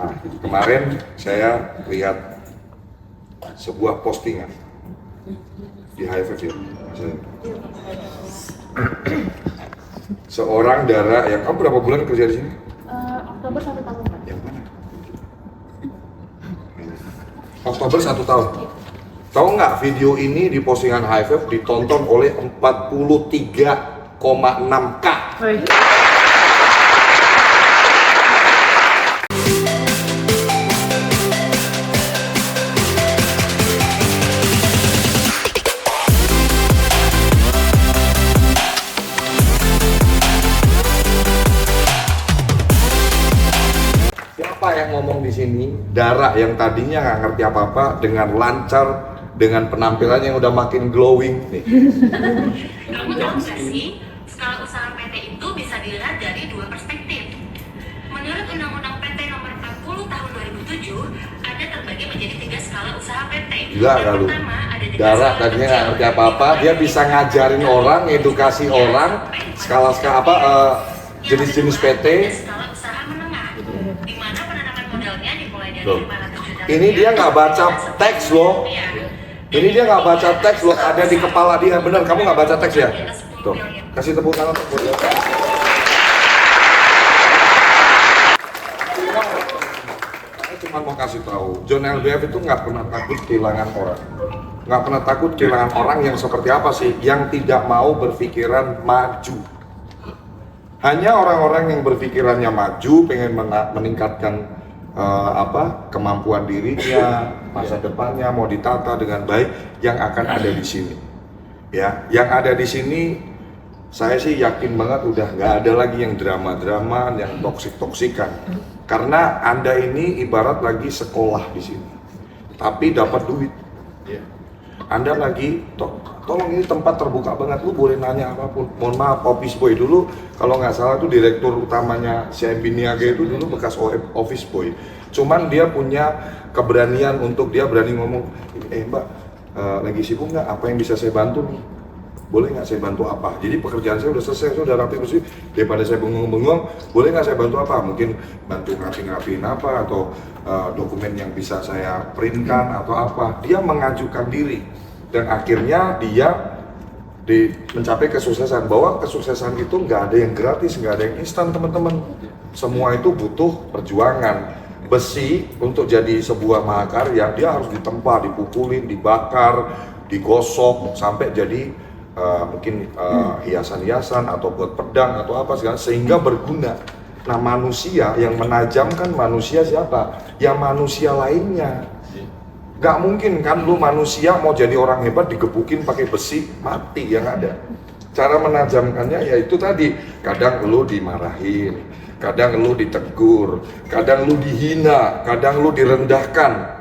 Nah, kemarin saya lihat sebuah postingan di HFF ya. Seorang Dara yang kamu berapa bulan kerja di sini? Oktober 1 tahun. Yang mana? Oktober 1 tahun. Tahu nggak video ini di postingan HFF ditonton oleh 43,6K. Siapa yang ngomong di sini? Dara yang tadinya nggak ngerti apa-apa dengan lancar, dengan penampilannya yang udah makin glowing nih. Kamu tahu nggak sih, skala usaha PT itu bisa dilihat dari 2 perspektif. Menurut Undang-Undang PT Nomor 40 Tahun 2007, ada terbagi menjadi 3 skala usaha PT. Gila kalau Dara tadinya nggak ngerti apa-apa, dia bisa ngajarin orang, edukasi orang, jenis-jenis PT. Skala usaha menengah, di mana penanaman modalnya dimulai dari Loh. 500 juta. Ini dia nggak baca teks loh. Ini dia nggak baca teks loh, ada di kepala dia. Bener, kamu nggak baca teks ya? Tuh, kasih tepuk tangan untuk dia. Saya cuma mau kasih tahu, John LBF itu nggak pernah takut kehilangan orang. Nggak pernah takut kehilangan orang yang seperti apa sih? Yang tidak mau berpikiran maju. Hanya orang-orang yang berpikirannya maju, pengen meningkatkan kemampuan dirinya, masa depannya mau ditata dengan baik, yang akan ada di sini. Ya, yang ada di sini, saya sih yakin banget udah nggak ada lagi yang drama-drama, yang toksik-toksikan. Karena Anda ini ibarat lagi sekolah di sini, tapi dapat duit. Anda lagi, tolong ini tempat terbuka banget, lu boleh nanya apapun. Mohon maaf, office boy dulu, kalau nggak salah tuh direktur utamanya CMB Niaga itu dulu bekas office boy. Cuman dia punya keberanian untuk dia berani ngomong, Mbak, lagi sibuk nggak? Apa yang bisa saya bantu nih? Boleh nggak saya bantu apa? Jadi pekerjaan saya udah selesai, saya udah rapi bersih. Daripada saya bengong-bengong, boleh nggak saya bantu apa? Mungkin bantu ngerapiin apa, atau dokumen yang bisa saya printkan atau apa. Dia mengajukan diri. Dan akhirnya dia mencapai kesuksesan. Bahwa kesuksesan itu nggak ada yang gratis, nggak ada yang instan teman-teman. Semua itu butuh perjuangan. Besi untuk jadi sebuah mahakarya, dia harus ditempa, dipukulin, dibakar, digosok sampai jadi mungkin hiasan-hiasan atau buat pedang atau apa segala, sehingga berguna. Nah, manusia yang menajamkan manusia siapa? Ya manusia lainnya. Gak mungkin kan lu manusia mau jadi orang hebat digebukin pakai besi, mati yang ada. Cara menajamkannya ya itu tadi, kadang lu dimarahin, kadang lu ditegur, kadang lu dihina, kadang lu direndahkan.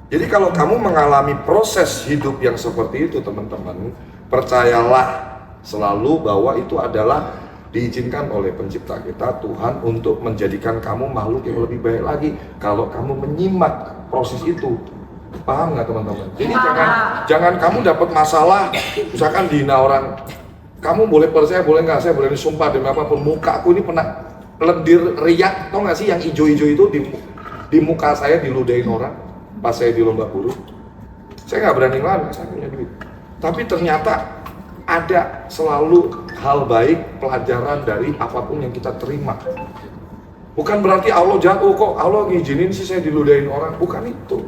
Jadi kalau kamu mengalami proses hidup yang seperti itu teman-teman, percayalah selalu bahwa itu adalah diizinkan oleh pencipta kita, Tuhan, untuk menjadikan kamu makhluk yang lebih baik lagi kalau kamu menyimak proses itu. Paham nggak teman-teman? Jadi jangan kamu dapat masalah, misalkan dihina orang, kamu boleh percaya, boleh nggak, saya boleh disumpah demi apapun, mukaku ini pernah lendir riak, tau nggak sih yang ijo-ijo itu di muka saya diludahin orang pas saya di lomba burung. Saya nggak berani ngelawan, saya punya duit. Tapi ternyata ada selalu hal baik, pelajaran dari apapun yang kita terima. Bukan berarti Allah jatuh kok, Allah ngizinin sih saya diludahin orang, bukan itu.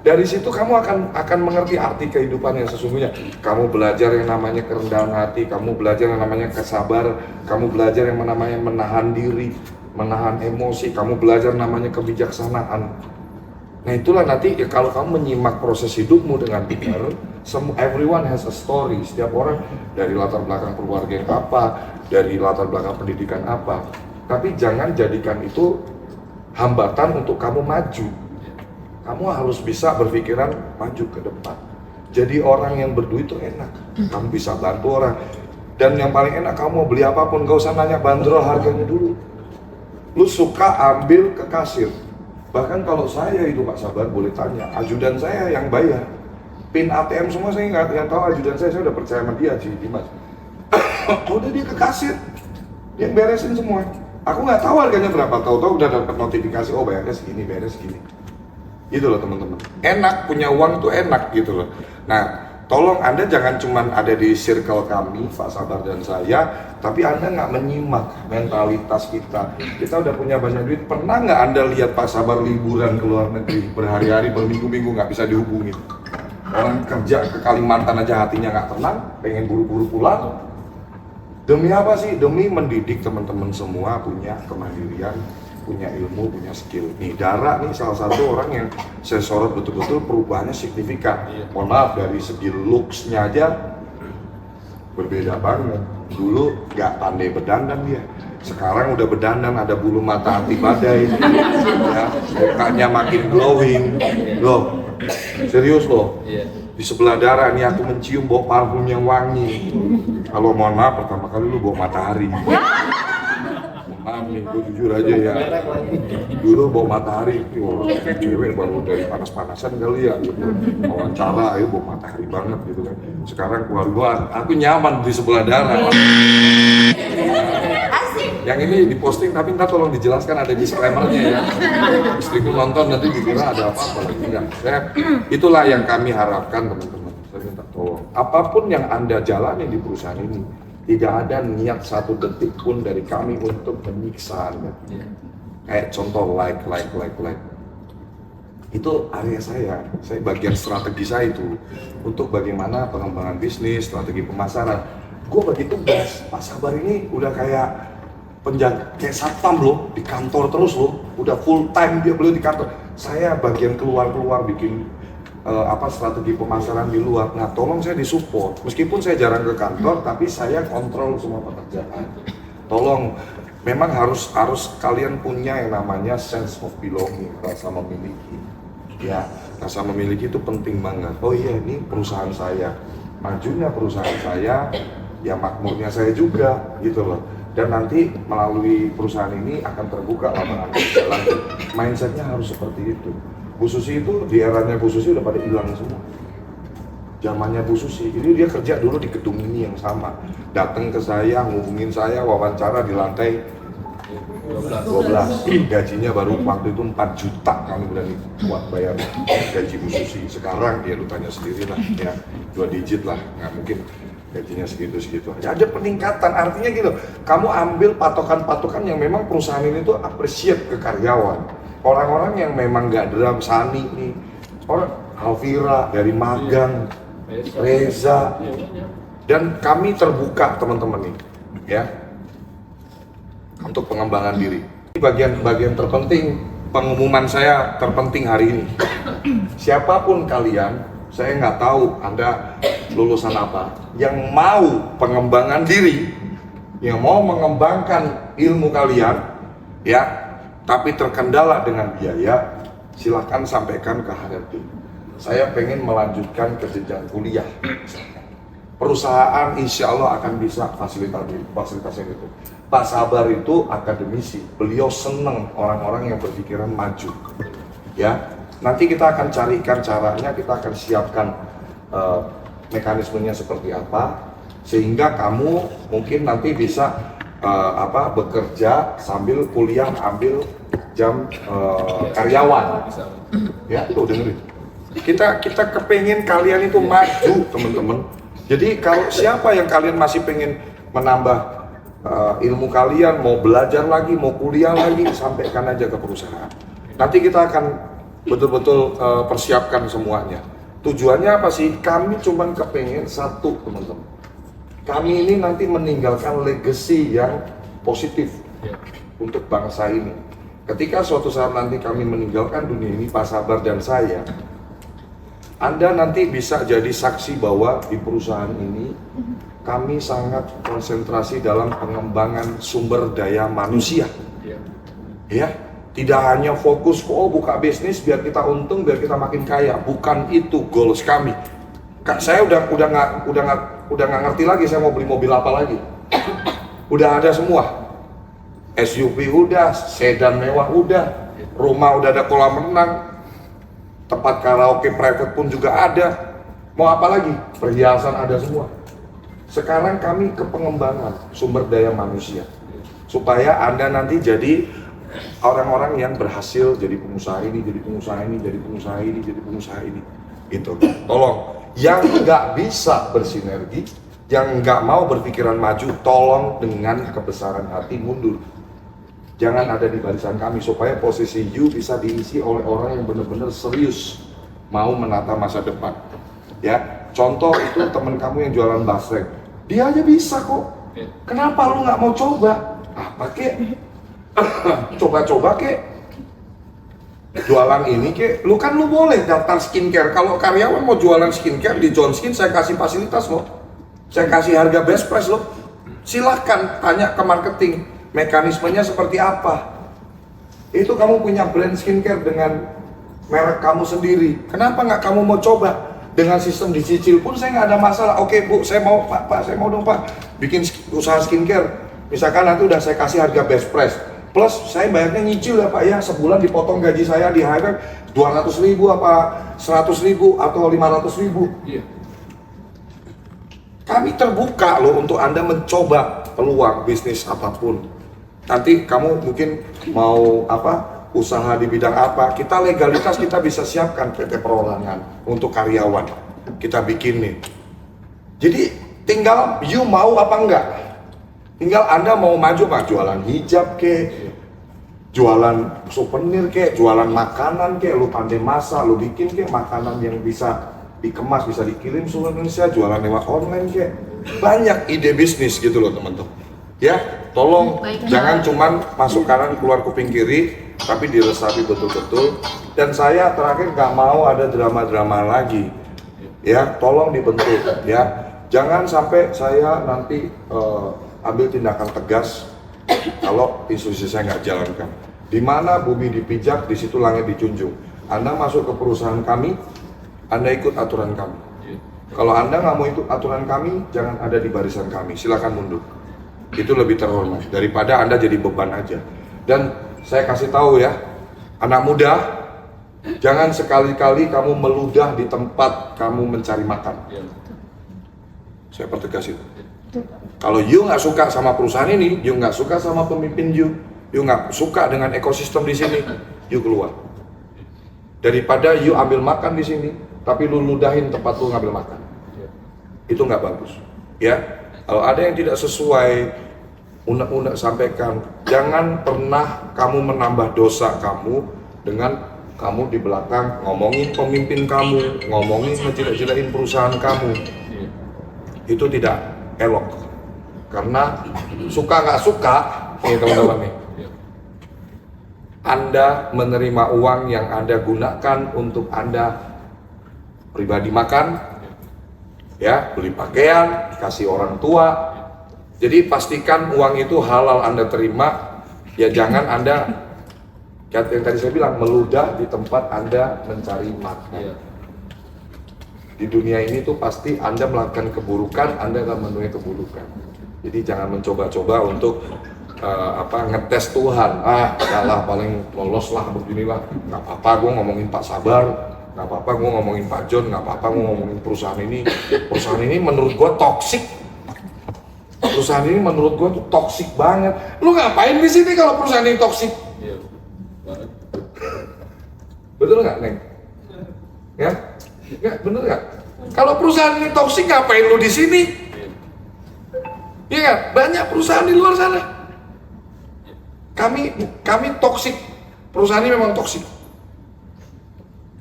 Dari situ kamu akan mengerti arti kehidupan yang sesungguhnya. Kamu belajar yang namanya kerendahan hati, kamu belajar yang namanya kesabaran, kamu belajar yang namanya menahan diri, menahan emosi, kamu belajar namanya kebijaksanaan. Nah itulah nanti ya, kalau kamu menyimak proses hidupmu dengan benar, everyone has a story. Setiap orang dari latar belakang keluarga yang apa, dari latar belakang pendidikan apa. Tapi jangan jadikan itu hambatan untuk kamu maju. Kamu harus bisa berpikiran maju ke depan. Jadi orang yang berduit itu enak, kamu bisa bantu orang. Dan yang paling enak, kamu mau beli apapun, gak usah nanya bandrol harganya dulu. Lu suka ambil ke kasir. Bahkan kalau saya itu Pak Sabar boleh tanya, ajudan saya yang bayar. Pin ATM semua saya nggak tahu, ajudan saya udah percaya sama dia sih, Dimas. Udah dia ke kasir, dia beresin semua. Aku nggak tahu harganya berapa, tahu-tahu udah dapat notifikasi, oh bayarnya segini, gitu loh teman-teman. Enak, punya uang tuh enak gitu loh. Nah, tolong Anda jangan cuman ada di circle kami, Pak Sabar dan saya, tapi Anda nggak menyimak mentalitas kita. Kita udah punya banyak duit, pernah nggak Anda lihat Pak Sabar liburan ke luar negeri, berhari-hari, berminggu-minggu nggak bisa dihubungin? Orang kerja ke Kalimantan aja hatinya nggak tenang, pengen buru-buru pulang. Demi apa sih? Demi mendidik teman-teman semua punya kemandirian, punya ilmu, punya skill. Nih Dara nih salah satu orang yang saya sorot betul-betul perubahannya signifikan. Mohon maaf, dari segi looks-nya aja berbeda banget. Dulu nggak pandai berdandan dia, sekarang udah berdandan, ada bulu mata anti badai, ya, mukanya makin glowing. Loh, serius loh. Di sebelah Dara nih aku mencium bau parfum yang wangi. Kalau mohon maaf, pertama kali lu bau matahari. Maaf nih, gue jujur aja ya. Dulu bau matahari, wah, cewek baru dari panas-panasan kali ya, gitu. Wawancara, ya bau matahari banget gitu kan. Sekarang keluar, aku nyaman di sebelah Dara. Yang ini diposting, tapi ntar tolong dijelaskan, ada disclaimer-nya ya. Istriku nonton nanti dikira ada apa-apa lagi. Itulah yang kami harapkan teman-teman. Saya minta tolong. Apapun yang Anda jalani di perusahaan ini, tidak ada niat satu detik pun dari kami untuk menyiksa Anda. Kayak contoh like. Itu area saya bagian strategi saya itu. Untuk bagaimana pengembangan bisnis, strategi pemasaran. Gue begitu tugas, Pak Sabar ini udah kayak penjaga, kayak satpam loh, di kantor terus loh, udah full time dia beliau di kantor. Saya bagian keluar bikin strategi pemasaran di luar. Nah, tolong saya disupport. Meskipun saya jarang ke kantor, tapi saya kontrol semua pekerjaan. Tolong, memang harus kalian punya yang namanya sense of belonging, rasa memiliki. Ya, rasa memiliki itu penting banget. Oh iya, ini perusahaan saya, majunya perusahaan saya, ya makmurnya saya juga, gitu loh. Dan nanti melalui perusahaan ini akan terbuka lapangan kerja lagi. Mindsetnya harus seperti itu. Bu Susi itu di eranya Bu Susi udah pada hilang semua. Zamannya Bu Susi, jadi dia kerja dulu di gedung ini yang sama. Datang ke saya, ngubungin saya, wawancara di lantai 12. Gajinya baru waktu itu 4 juta kami berani buat bayar gaji Bu Susi. Sekarang ya lu tanya sendiri lah ya, 2 digit lah, nggak mungkin gajinya segitu aja. Ada peningkatan, artinya gitu, kamu ambil patokan-patokan yang memang perusahaan ini tuh appreciate ke karyawan. Orang-orang yang memang nggak dram, Sani nih, orang Alvira dari magang, Reza, dan kami terbuka teman-teman nih, ya, untuk pengembangan diri. Bagian terpenting, pengumuman saya terpenting hari ini. Siapapun kalian, saya nggak tahu Anda lulusan apa, yang mau pengembangan diri, yang mau mengembangkan ilmu kalian, ya, tapi terkendala dengan biaya, silahkan sampaikan ke HRD. Saya pengen melanjutkan ke jenjang kuliah. Perusahaan insya Allah akan bisa fasilitasin itu. Pak Sabar itu akademisi, beliau seneng orang-orang yang berpikiran maju. Ya, nanti kita akan carikan caranya, kita akan siapkan mekanismenya seperti apa, sehingga kamu mungkin nanti bisa bekerja sambil kuliah, ambil jam karyawan. Ya, tuh dengerin. Kita kepengen kalian itu maju, teman-teman. Jadi kalau siapa yang kalian masih pengen menambah ilmu kalian, mau belajar lagi, mau kuliah lagi, sampaikan aja ke perusahaan. Nanti kita akan betul-betul persiapkan semuanya. Tujuannya apa sih? Kami cuman kepengen satu, teman-teman. Kami ini nanti meninggalkan legacy yang positif untuk bangsa ini. Ketika suatu saat nanti kami meninggalkan dunia ini, Pak Sabar dan saya, Anda nanti bisa jadi saksi bahwa di perusahaan ini kami sangat konsentrasi dalam pengembangan sumber daya manusia. Ya, tidak hanya fokus buka bisnis biar kita untung, biar kita makin kaya. Bukan itu goals kami. Saya udah nggak ngerti lagi saya mau beli mobil apa lagi. Udah ada semua. SUV udah, sedan mewah udah, rumah udah ada kolam renang, tempat karaoke private pun juga ada. Mau apa lagi? Perhiasan ada semua. Sekarang kami ke pengembangan sumber daya manusia. supaya Anda nanti jadi orang-orang yang berhasil jadi pengusaha ini, jadi pengusaha ini, jadi pengusaha ini, jadi pengusaha ini. Gitu. Tolong, yang nggak bisa bersinergi, yang nggak mau berpikiran maju, tolong dengan kebesaran hati mundur. Jangan ada di barisan kami, supaya posisi you bisa diisi oleh orang yang benar-benar serius mau menata masa depan. Ya, contoh itu teman kamu yang jualan basreng, dia aja bisa kok. Kenapa lu nggak mau coba? Apa kek? Coba-coba kek. Jualan ini kek, lu boleh daftar skincare. Kalau karyawan mau jualan skincare di John Skin, saya kasih fasilitas loh. Saya kasih harga best price loh. Silahkan tanya ke marketing, mekanismenya seperti apa. Itu kamu punya brand skincare dengan merek kamu sendiri. Kenapa nggak kamu mau coba? Dengan sistem dicicil pun saya nggak ada masalah. Oke Bu, saya mau Pak, saya mau dong Pak bikin usaha skincare. Misalkan nanti udah saya kasih harga best price. Plus saya bayarnya nyicil ya Pak ya, sebulan dipotong gaji saya di harga 200.000 apa 100.000 atau 500.000. Iya. Kami terbuka loh untuk Anda mencoba peluang bisnis apapun. Nanti kamu mungkin mau usaha di bidang apa, kita legalitas kita bisa siapkan PT Perorangan untuk karyawan. Kita bikin nih. Jadi tinggal you mau apa enggak. Tinggal Anda mau maju Pak, jualan hijab kek, jualan souvenir kek, jualan makanan kek, lu pandai masak, lu bikin kek makanan yang bisa dikemas, bisa dikirim seluruh Indonesia, jualan lewat online kek. Banyak ide bisnis gitu loh teman-teman. Ya, tolong jangan cuman masuk kanan keluar kuping kiri, tapi diresapi betul-betul. Dan saya terakhir nggak mau ada drama-drama lagi. Ya, tolong dibentuk ya. Jangan sampai saya nanti ambil tindakan tegas kalau instruksi saya nggak jalankan. Di mana bumi dipijak, di situ langit dijunjung. Anda masuk ke perusahaan kami, Anda ikut aturan kami. Kalau Anda nggak mau ikut aturan kami, jangan ada di barisan kami. Silakan mundur. Itu lebih terhormat daripada Anda jadi beban aja. Dan saya kasih tahu ya, anak muda, jangan sekali-kali kamu meludah di tempat kamu mencari makan. Saya pertegas itu. Kalau you nggak suka sama perusahaan ini, you nggak suka sama pemimpin you nggak suka dengan ekosistem di sini, you keluar. Daripada you ambil makan di sini, tapi lu ludahin tempat lu ngambil makan. Itu nggak bagus. Ya. Kalau ada yang tidak sesuai, unek-unek sampaikan. Jangan pernah kamu menambah dosa kamu dengan kamu di belakang ngomongin pemimpin kamu, ngomongin ngejelek-jelekin perusahaan kamu. Itu tidak elok. Karena suka nggak suka, nih teman-teman nih. Anda menerima uang yang Anda gunakan untuk Anda pribadi makan, ya, beli pakaian, kasih orang tua. Jadi pastikan uang itu halal Anda terima, ya jangan Anda, yang tadi saya bilang, meludah di tempat Anda mencari makan. Di dunia ini tuh pasti Anda melakukan keburukan, Anda akan menuai keburukan. Jadi jangan mencoba-coba untuk ngetes Tuhan. Yalah paling lolos lah beginilah. Nggak apa-apa gue ngomongin Pak Sabar, nggak apa-apa gue ngomongin Pak John, nggak apa-apa gue ngomongin perusahaan ini. Perusahaan ini menurut gue toksik. Perusahaan ini menurut gue tuh toksik banget. Lu ngapain di sini kalau perusahaan ini toksik? Betul nggak, Neng? Ya? Nggak, bener nggak? Kalau perusahaan ini toksik, ngapain lu di sini? Iya kan? Banyak perusahaan di luar sana. Kami toksik. Perusahaan ini memang toksik.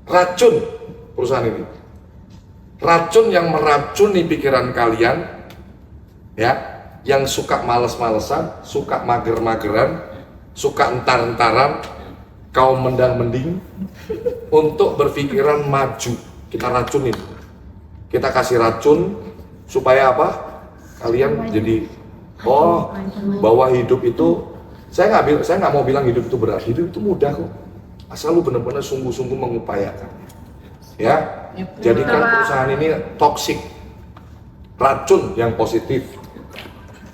Racun perusahaan ini. Racun yang meracuni pikiran kalian, ya, yang suka males-malesan, suka mager-mageran, suka entar-entaran, kaum mendang-mending, untuk berpikiran maju. Kita racunin. Kita kasih racun supaya apa? Kalian jadi bahwa hidup itu, saya nggak mau bilang hidup itu berat. Hidup itu mudah kok. Asal lu benar-benar sungguh-sungguh mengupayakan. Ya, jadikan perusahaan ini toksik, racun yang positif.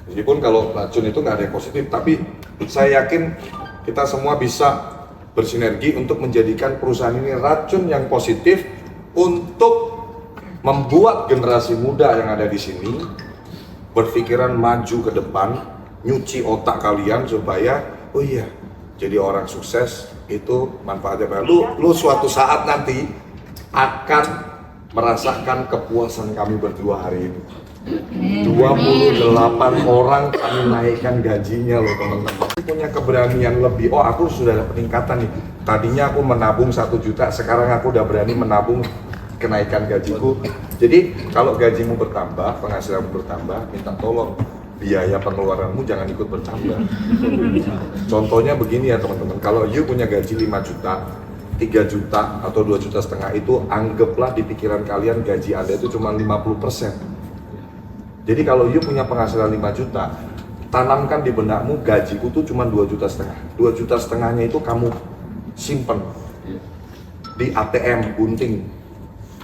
Meskipun kalau racun itu nggak ada yang positif, tapi saya yakin kita semua bisa bersinergi untuk menjadikan perusahaan ini racun yang positif untuk membuat generasi muda yang ada di sini berpikiran maju ke depan, nyuci otak kalian supaya oh iya, jadi orang sukses itu manfaatnya banyak. Lu suatu saat nanti akan merasakan kepuasan kami berdua hari ini. 28 orang kami naikkan gajinya loh teman-teman. Punya keberanian lebih. Oh, aku sudah ada peningkatan nih. Tadinya aku menabung 1 juta, sekarang aku udah berani menabung kenaikan gajiku. Jadi kalau gajimu bertambah, penghasilanmu bertambah, minta tolong biaya pengeluaranmu jangan ikut bertambah. Contohnya begini ya teman-teman, kalau you punya gaji 5 juta, 3 juta atau 2,5 juta itu anggaplah di pikiran kalian gaji Anda itu cuma 50%. Jadi kalau you punya penghasilan 5 juta, tanamkan di benakmu gajiku tuh cuma 2,5 juta. 2,5 jutanya itu kamu simpen di ATM gunting.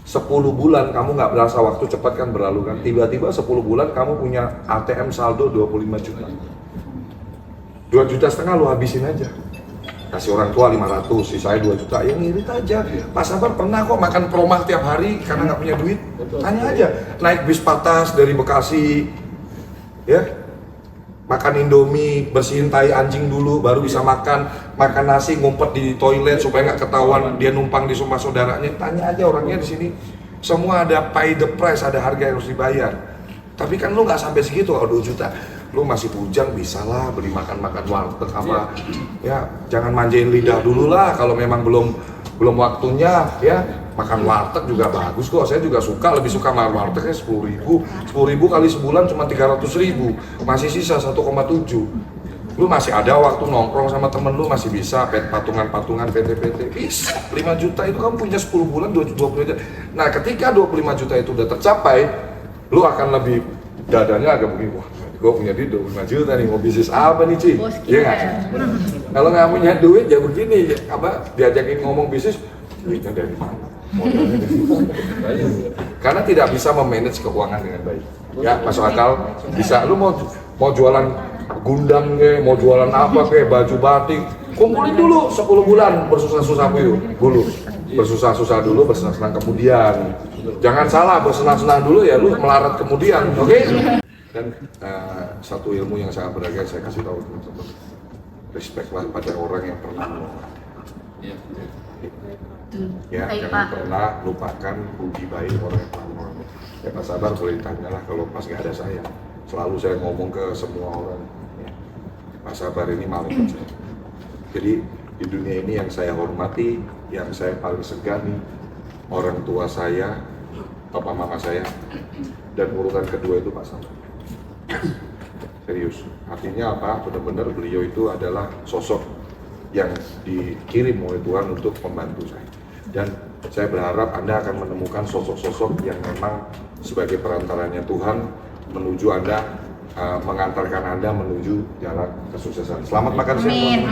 10 bulan kamu nggak berasa waktu cepat kan berlalu kan. Tiba-tiba 10 bulan kamu punya ATM saldo 25 juta. 2,5 juta lu habisin aja. Kasih orang tua 500, sisanya 2 juta, ya ngirit aja. Pak Sabar pernah kok makan promah tiap hari karena nggak punya duit. Tanya aja, naik bis patas dari Bekasi, ya, makan Indomie, bersihin tai anjing dulu, baru bisa makan nasi, ngumpet di toilet supaya nggak ketahuan dia numpang di rumah saudaranya. Tanya aja orangnya di sini, semua ada pay the price, ada harga yang harus dibayar. Tapi kan lu nggak sampai segitu, 2 juta. Lu masih bujang bisa lah beli makan-makan warteg apa ya, jangan manjain lidah dulu lah kalau memang belum waktunya ya. Makan warteg juga bagus kok, saya juga lebih suka makan wartegnya 10.000 kali sebulan cuma 300.000, masih sisa 1,7. Lu masih ada waktu nongkrong sama temen lu, masih bisa patungan PT bisa 5 juta itu kamu punya 10 bulan 20 juta. Nah ketika 25 juta itu udah tercapai, lu akan lebih dadanya agak begini, wah gue punya duit 25 juta nih, mau bisnis apa nih Ci? Iya nggak? Kalau nggak punya duit ya begini, diajakin ngomong bisnis, duitnya dari mana? Modalnya dari mana? Karena tidak bisa memanage keuangan dengan baik. Ya masuk akal, bisa. Lu mau jualan gundam ke, mau jualan apa ke, baju batik, kumpulin dulu 10 bulan bersusah-susah dulu. Bersusah-susah dulu, bersenang-senang kemudian. Jangan salah, bersenang-senang dulu ya lu melarat kemudian, oke? Dan satu ilmu yang sangat berharga saya kasih tahu teman-teman, respectlah pada orang yang pernah menolong. Ya, jangan pernah lupakan budi baik orang yang pernah menolong. Ya Pak Sabar boleh tanyalah kalau pas nggak ada saya. Selalu saya ngomong ke semua orang, ya, Pak Sabar ini malaikat saya. Jadi di dunia ini yang saya hormati, yang saya paling segani, orang tua saya, papa mama saya, dan urutan kedua itu Pak Sabar. Serius, artinya apa? Benar-benar beliau itu adalah sosok yang dikirim oleh Tuhan untuk membantu saya. Dan saya berharap Anda akan menemukan sosok-sosok yang memang sebagai perantaranya Tuhan menuju Anda, mengantarkan Anda menuju jalan kesuksesan. Selamat makan siang.